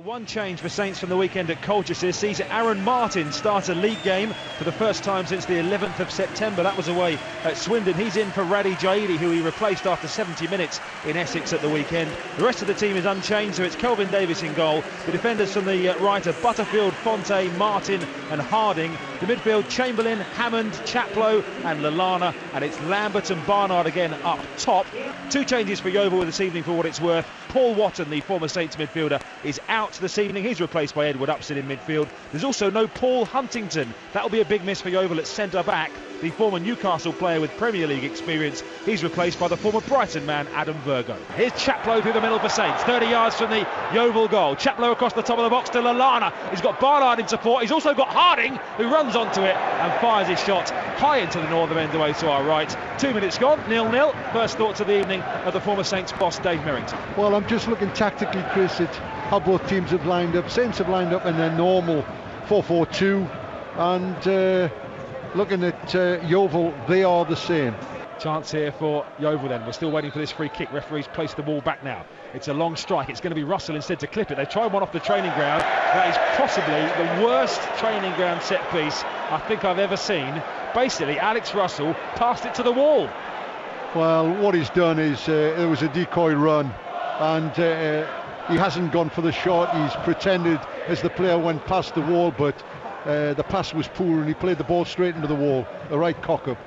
The one change for Saints from the weekend at Colchester sees Aaron Martin start a league game for the first time since the 11th of September. That was away at Swindon. He's in for Radi Jaidi, who he replaced after 70 minutes in Essex at the weekend. The rest of the team is unchanged, so it's Kelvin Davis in goal. The defenders from the right are Butterfield, Fonte, Martin and Harding. The midfield, Chamberlain, Hammond, Chaplow and Lallana. And it's Lambert and Barnard again up top. Two changes for Yeovil this evening for what it's worth. Paul Watton, the former Saints midfielder, is out this evening. He's replaced by Edward Upson in midfield. There's also no Paul Huntington. That'll be a big miss for Yeovil at centre-back. The former Newcastle player with Premier League experience. He's replaced by the former Brighton man, Adam Virgo. Here's Chaplow through the middle for Saints. 30 yards from the Yeovil goal. Chaplow across the top of the box to Lallana. He's got Barnard in support. He's also got Harding, who runs onto it and fires his shot high into the northern end away to our right. 2 minutes gone, 0-0. First thoughts of the evening of the former Saints boss, Dave Merrington. Well, I'm just looking tactically, Chris, at how both teams have lined up. Saints have lined up in their normal 4-4-2 and looking at Yeovil, they are the same. Chance here for Yeovil then. We're still waiting for this free kick. Referee's placed the ball back now. It's a long strike. It's going to be Russell instead to clip it. They tried one off the training ground. That is possibly the worst training ground set piece I think I've ever seen. Basically, Alex Russell passed it to the wall. Well, what he's done is there was a decoy run and he hasn't gone for the shot. He's pretended as the player went past the wall, but the pass was poor and he played the ball straight into the wall. The right cock up.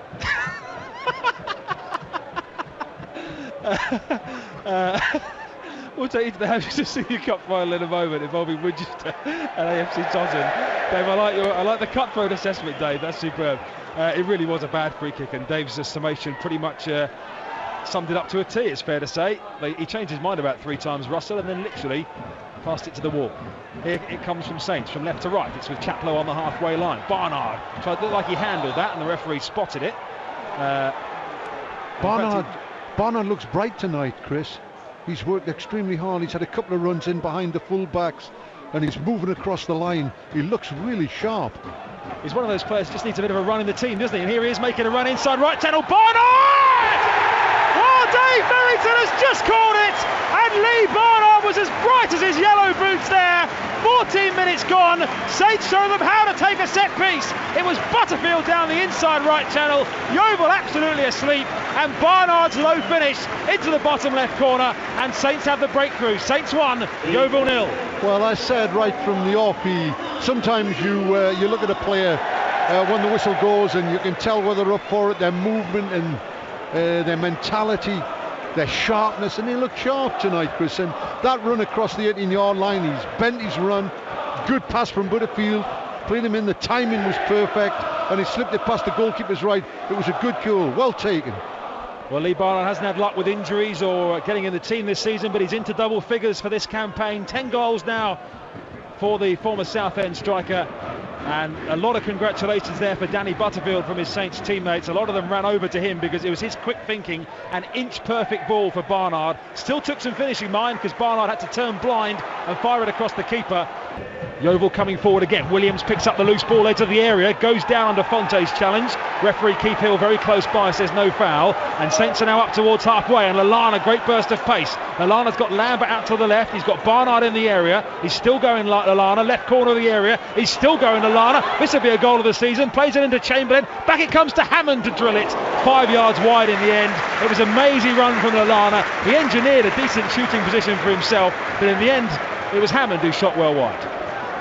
We'll take you to the Hampshire Senior Cup final in a moment involving Winchester and AFC Tottenham. Dave, I like the cutthroat assessment, Dave. That's superb. It really was a bad free kick, and Dave's summation pretty much summed it up to a T, it's fair to say. He changed his mind about 3 times, Russell, and then literally passed it to the wall. Here it comes from Saints, from left to right. It's with Chaplow on the halfway line. Barnard tried to look like he handled that, and the referee spotted it. Barnard looks bright tonight, Chris. He's worked extremely hard. He's had a couple of runs in behind the full-backs and he's moving across the line. He looks really sharp. He's one of those players who just needs a bit of a run in the team, doesn't he? And here he is making a run inside right channel. Barnard! Oh, Dave Merrington has just called it! And Lee Barnard was as bright as his yellow boots there. 14 minutes gone. Saints show them how to take a set piece. It was Butterfield down the inside right channel. Yeovil absolutely asleep. And Barnard's low finish into the bottom left corner. And Saints have the breakthrough. Saints 1, Yeovil 0. Well, I said right from the off, sometimes you look at a player when the whistle goes and you can tell whether they're up for it, their movement and their mentality, their sharpness, and he looked sharp tonight, Chris. And that run across the 18-yard line, he's bent his run, good pass from Butterfield, played him in, the timing was perfect, and he slipped it past the goalkeeper's right. It was a good goal, well taken. Well, Lee Barnard hasn't had luck with injuries or getting in the team this season, but he's into double figures for this campaign. 10 goals now for the former Southend striker. And a lot of congratulations there for Danny Butterfield from his Saints teammates. A lot of them ran over to him because it was his quick thinking and inch-perfect ball for Barnard. Still took some finishing mind because Barnard had to turn blind and fire it across the keeper. Yeovil coming forward again. Williams picks up the loose ball edge of the area, goes down under Fonte's challenge. Referee Keith Hill very close by, says no foul. And Saints are now up towards halfway, and Lallana, great burst of pace. Lallana's got Lambert out to the left. He's got Barnard in the area. He's still going like Lallana, left corner of the area. He's still going Lallana. This will be a goal of the season. Plays it into Chamberlain. Back it comes to Hammond to drill it. 5 yards wide in the end. It was an amazing run from Lallana. He engineered a decent shooting position for himself, but in the end, it was Hammond who shot well wide.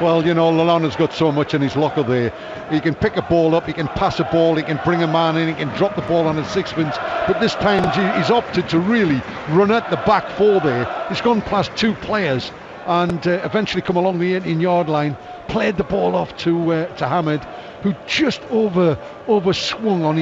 Well, you know, Lallana's got so much in his locker there. He can pick a ball up, he can pass a ball, he can bring a man in, he can drop the ball on a sixpence. But this time he's opted to really run at the back 4 there. He's gone past 2 players and eventually come along the 18-yard line, played the ball off to Hammond, who just overswung on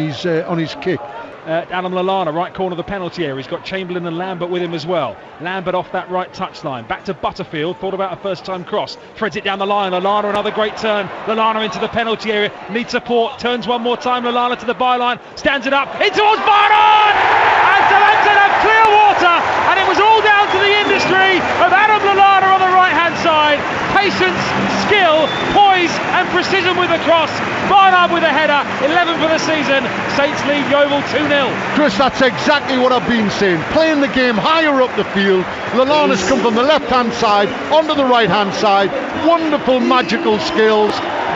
his kick. Adam Lallana, right corner of the penalty area. He's got Chamberlain and Lambert with him as well. Lambert off that right touchline. Back to Butterfield. Thought about a first-time cross. Threads it down the line. Lallana, another great turn. Lallana into the penalty area. Needs support. Turns one more time. Lallana to the byline. Stands it up. In towards Barnard! And Southampton have clear water. And it was all down to the industry of Adam Lallana on the right-hand side. Patience, skill, poise. poise and precision with the cross. Barnard with a header, 11 for the season. Saints lead Yeovil 2-0. Chris, that's exactly what I've been saying. Playing the game higher up the field. Lallana's come from the left-hand side onto the right-hand side. Wonderful magical skills.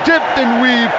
Dipped and weave,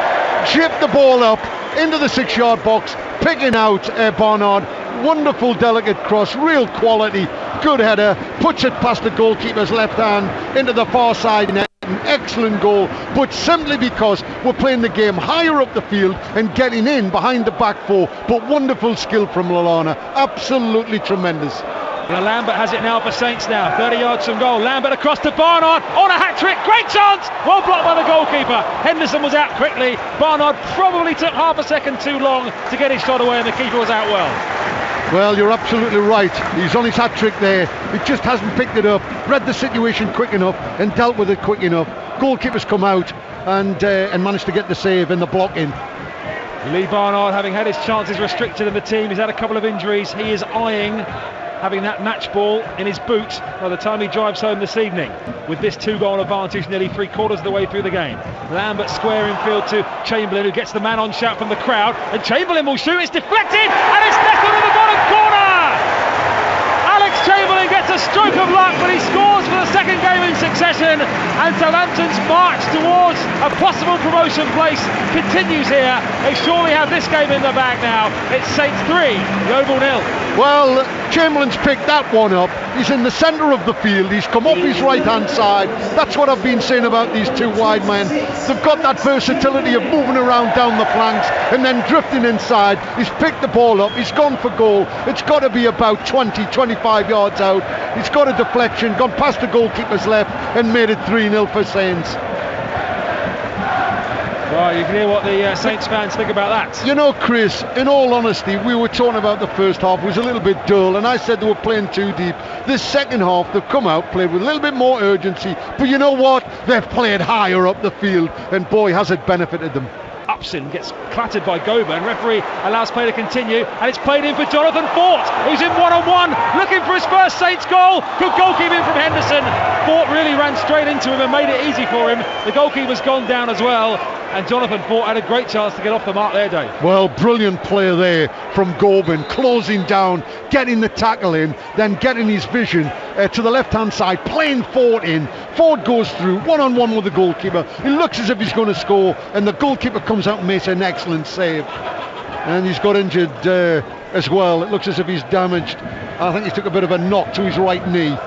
chipped the ball up into the 6-yard box, picking out Barnard. Wonderful delicate cross, real quality, good header, puts it past the goalkeeper's left hand into the far side net. An excellent goal, but simply because we're playing the game higher up the field and getting in behind the back four. But wonderful skill from Lallana, absolutely tremendous. Well, Lambert has it now for Saints now, 30 yards from goal. Lambert across to Barnard on a hat-trick, great chance, well blocked by the goalkeeper. Henderson was out quickly. Barnard probably took half a second too long to get his shot away, and the keeper was out well. Well, you're absolutely right. He's on his hat-trick there. He just hasn't picked it up, read the situation quick enough and dealt with it quick enough. Goalkeeper's come out and managed to get the save and the block in. Lee Barnard, having had his chances restricted in the team, he's had a couple of injuries. He is eyeing having that match ball in his boot by the time he drives home this evening, with this 2-goal advantage nearly 3/4 of the way through the game. Lambert square in field to Chamberlain, who gets the man on shout from the crowd, and Chamberlain will shoot. It's deflected and it's nestled in the bottom corner. Alex Chamberlain gets a stroke of luck, but he scores for the second game in succession, and Southampton's march towards a possible promotion place continues here. They surely have this game in the bag now. It's Saints 3, Yeovil 0. Well, Chamberlain's picked that one up. He's in the centre of the field. He's come off his right-hand side. That's what I've been saying about these two wide men. They've got that versatility of moving around down the flanks and then drifting inside. He's picked the ball up. He's gone for goal. It's got to be about 20, 25 yards out. He's got a deflection, gone past the goalkeeper's left and made it 3-0 for Saints. Well, you can hear what the Saints fans think about that. You know, Chris, in all honesty, we were talking about the first half was a little bit dull, and I said they were playing too deep. This second half, they've come out, played with a little bit more urgency, but you know what? They've played higher up the field, and boy, has it benefited them. Upson gets clattered by Goban. Referee allows play to continue, and it's played in for Jonathan Fort, who's in one-on-one, looking for his first Saints goal. Good goalkeeping from Henderson. Fort really ran straight into him and made it easy for him. The goalkeeper's gone down as well, and Jonathan Fort had a great chance to get off the mark there, Dave. Well, brilliant player there from Goban, closing down, getting the tackle in, then getting his vision to the left-hand side, playing Ford in. Ford goes through, one-on-one with the goalkeeper. He looks as if he's going to score, and the goalkeeper comes out and makes an excellent save. And he's got injured as well. It looks as if he's damaged. I think he took a bit of a knock to his right knee.